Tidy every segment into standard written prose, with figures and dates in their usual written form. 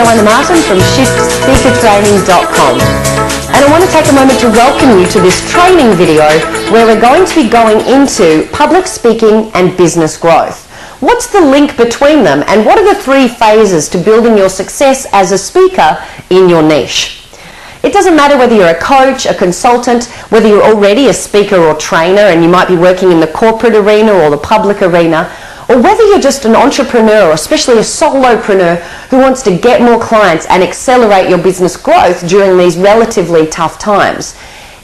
Joanna from ShiftSpeakerTraining.com, and I want to take a moment to welcome you to this training video where we're going to be going into public speaking and business growth. What's the link between them, and what are the three phases to building your success as a speaker in your niche? It doesn't matter whether you're a coach, a consultant, whether you're already a speaker or trainer and you might be working in the corporate arena or the public arena, or whether you're just an entrepreneur, or especially a solopreneur who wants to get more clients and accelerate your business growth during these relatively tough times.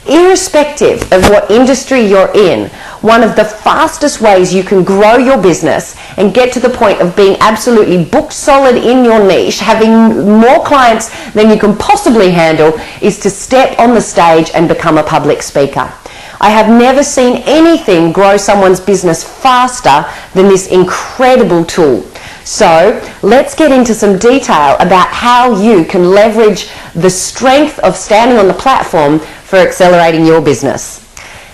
Irrespective of what industry you're in, one of the fastest ways you can grow your business and get to the point of being absolutely booked solid in your niche, having more clients than you can possibly handle, is to step on the stage and become a public speaker. I have never seen anything grow someone's business faster than this incredible tool. So let's get into some detail about how you can leverage the strength of standing on the platform for accelerating your business.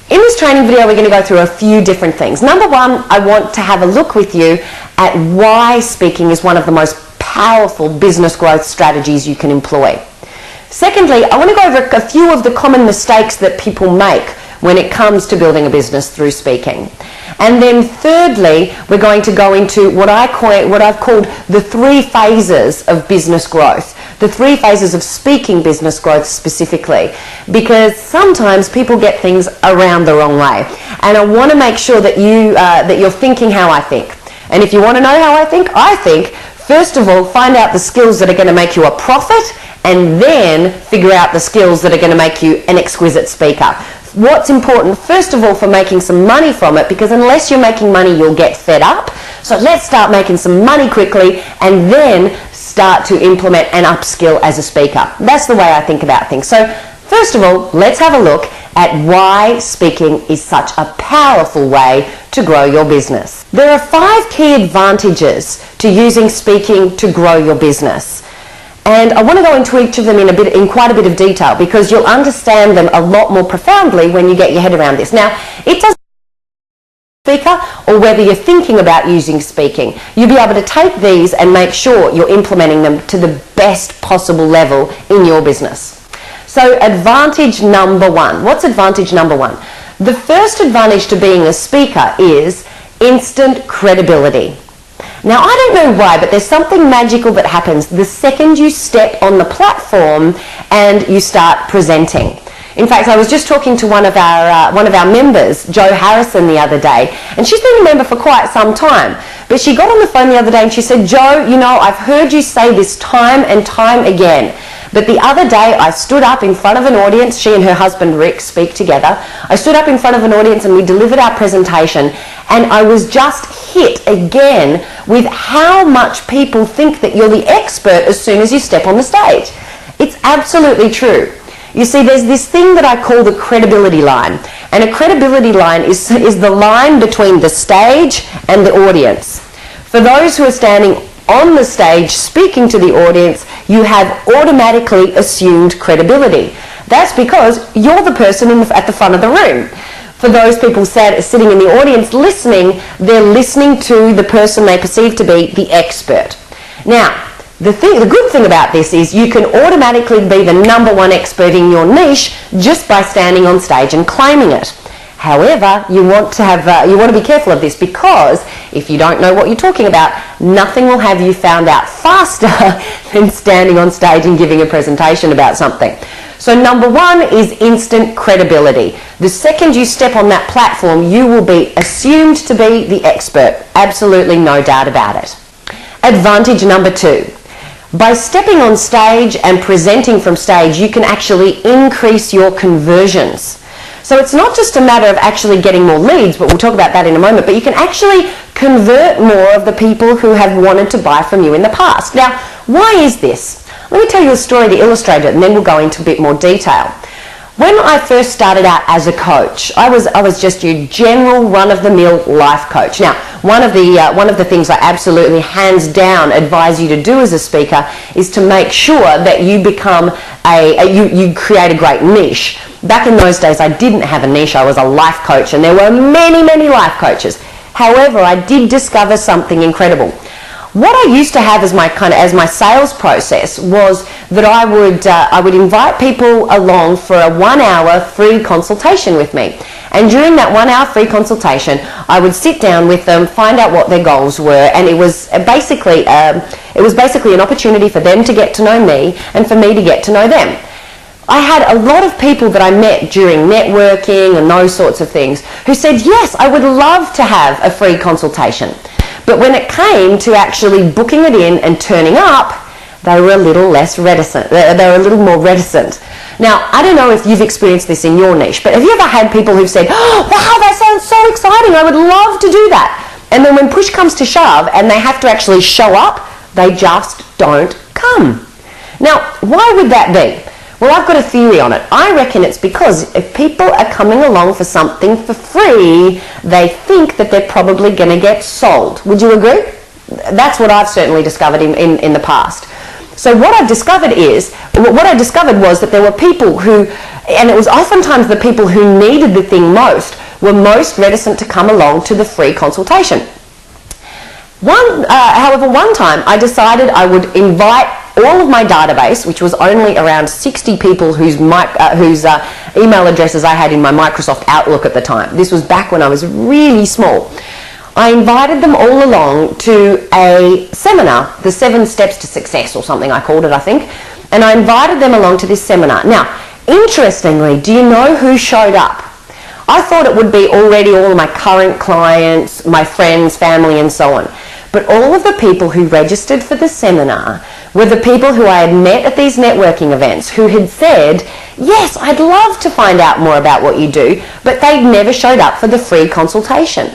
In this training video, we're going to go through a few different things. Number one, I want to have a look with you at why speaking is one of the most powerful business growth strategies you can employ. Secondly, I want to go over a few of the common mistakes that people make when it comes to building a business through speaking. And then thirdly, we're going to go into what I've called the three phases of business growth, the three phases of speaking business growth specifically, because sometimes people get things around the wrong way. And I want to make sure that you're thinking how I think. And if you want to know how I think, first of all, find out the skills that are going to make you a profit, and then figure out the skills that are going to make you an exquisite speaker. What's important, first of all, for making some money from it, because unless you're making money, you'll get fed up. So let's start making some money quickly and then start to implement and upskill as a speaker. That's the way I think about things. So first of all, let's have a look at why speaking is such a powerful way to grow your business. There are 5 key advantages to using speaking to grow your business. And I want to go into each of them in quite a bit of detail, because you'll understand them a lot more profoundly when you get your head around this. Now, it doesn't matter speaker or whether you're thinking about using speaking. You'll be able to take these and make sure you're implementing them to the best possible level in your business. So advantage number one. What's advantage number one? The first advantage to being a speaker is instant credibility. Now, I don't know why, but there's something magical that happens the second you step on the platform and you start presenting. In fact, I was just talking to one of our members, Jo Harrison, the other day, and she's been a member for quite some time. But she got on the phone the other day and she said, "Jo, you know, I've heard you say this time and time again, but the other day I stood up in front of an audience," she and her husband Rick speak together, "I stood up in front of an audience and we delivered our presentation, and I was just hit again with how much people think that you're the expert as soon as you step on the stage." It's absolutely true. You see, there's this thing that I call the credibility line. And a credibility line is the line between the stage and the audience. For those who are standing on the stage speaking to the audience, you have automatically assumed credibility. That's because you're the person at the front of the room. For those people sitting in the audience listening, they're listening to the person they perceive to be the expert. Now, the good thing about this is you can automatically be the number one expert in your niche just by standing on stage and claiming it. However, you want to be careful of this, because if you don't know what you're talking about, nothing will have you found out faster than standing on stage and giving a presentation about something. So number one is instant credibility. The second you step on that platform, you will be assumed to be the expert. Absolutely no doubt about it. Advantage number two. By stepping on stage and presenting from stage, you can actually increase your conversions. So it's not just a matter of actually getting more leads, but we'll talk about that in a moment, but you can actually convert more of the people who have wanted to buy from you in the past. Now, why is this? Let me tell you a story to illustrate it, and then we'll go into a bit more detail. When I first started out as a coach, I was just your general run-of-the-mill life coach. Now, one of the things I absolutely hands down advise you to do as a speaker is to make sure that you become you create a great niche. Back in those days, I didn't have a niche. I was a life coach, and there were many, many life coaches. However, I did discover something incredible. What I used to have as my sales process was that I would invite people along for a 1 hour free consultation with me. And during that 1 hour free consultation, I would sit down with them, find out what their goals were, and it was basically an opportunity for them to get to know me and for me to get to know them. I had a lot of people that I met during networking and those sorts of things who said, yes, I would love to have a free consultation. But when it came to actually booking it in and turning up, they were a little less reticent. They were a little more reticent. Now, I don't know if you've experienced this in your niche, but have you ever had people who've said, oh, wow, that sounds so exciting, I would love to do that. And then when push comes to shove and they have to actually show up, they just don't come. Now, why would that be? Well, I've got a theory on it. I reckon it's because if people are coming along for something for free, they think that they're probably going to get sold. Would you agree? That's what I've certainly discovered in the past. So what I discovered was that there were people who, and it was oftentimes the people who needed the thing most, were most reticent to come along to the free consultation. However, one time I decided I would invite all of my database, which was only around 60 people whose email addresses I had in my Microsoft Outlook at the time. This was back when I was really small. I invited them all along to a seminar, the 7 Steps to Success or something I called it, I think. And I invited them along to this seminar. Now, interestingly, do you know who showed up? I thought it would be already all of my current clients, my friends, family, and so on. But all of the people who registered for the seminar were the people who I had met at these networking events who had said, yes, I'd love to find out more about what you do, but they'd never showed up for the free consultation.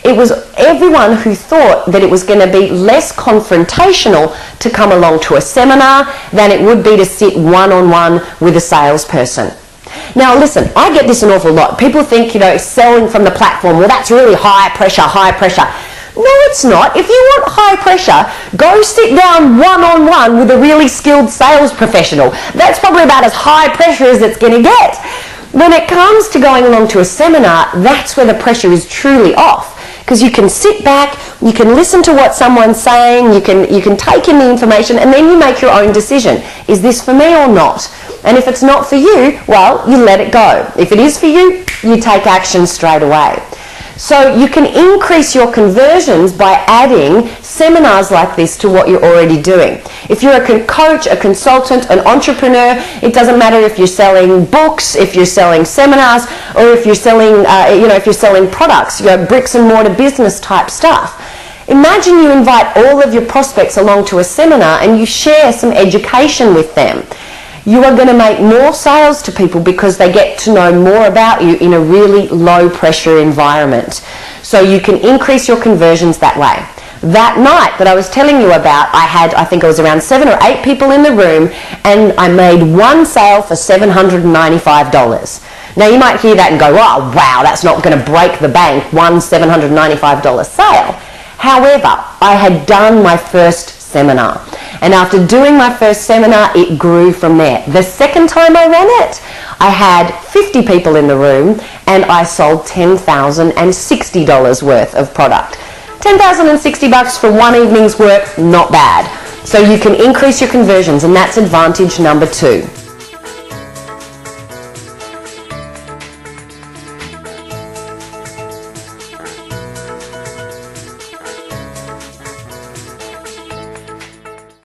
It was everyone who thought that it was going to be less confrontational to come along to a seminar than it would be to sit one-on-one with a salesperson. Now listen, I get this an awful lot. People think, selling from the platform, well, that's really high pressure, high pressure. No, it's not. If you want high pressure, go sit down one-on-one with a really skilled sales professional. That's probably about as high pressure as it's going to get. When it comes to going along to a seminar, that's where the pressure is truly off. Because you can sit back, you can listen to what someone's saying, you can take in the information, and then you make your own decision. Is this for me or not? And if it's not for you, well, you let it go. If it is for you, you take action straight away. So you can increase your conversions by adding seminars like this to what you're already doing. If you're a coach, a consultant, an entrepreneur, it doesn't matter if you're selling books, if you're selling seminars, or if you're selling, if you're selling products, bricks and mortar business type stuff. Imagine you invite all of your prospects along to a seminar and you share some education with them. You are going to make more sales to people because they get to know more about you in a really low pressure environment. So you can increase your conversions that way. That night that I was telling you about, I think it was around 7 or 8 people in the room, and I made one sale for $795. Now you might hear that and go, oh wow, that's not going to break the bank, one $795 sale. However, I had done my first seminar. And after doing my first seminar, it grew from there. The second time I ran it, I had 50 people in the room and I sold $10,060 worth of product. $10,060 for one evening's work, not bad. So you can increase your conversions, and that's advantage number 2.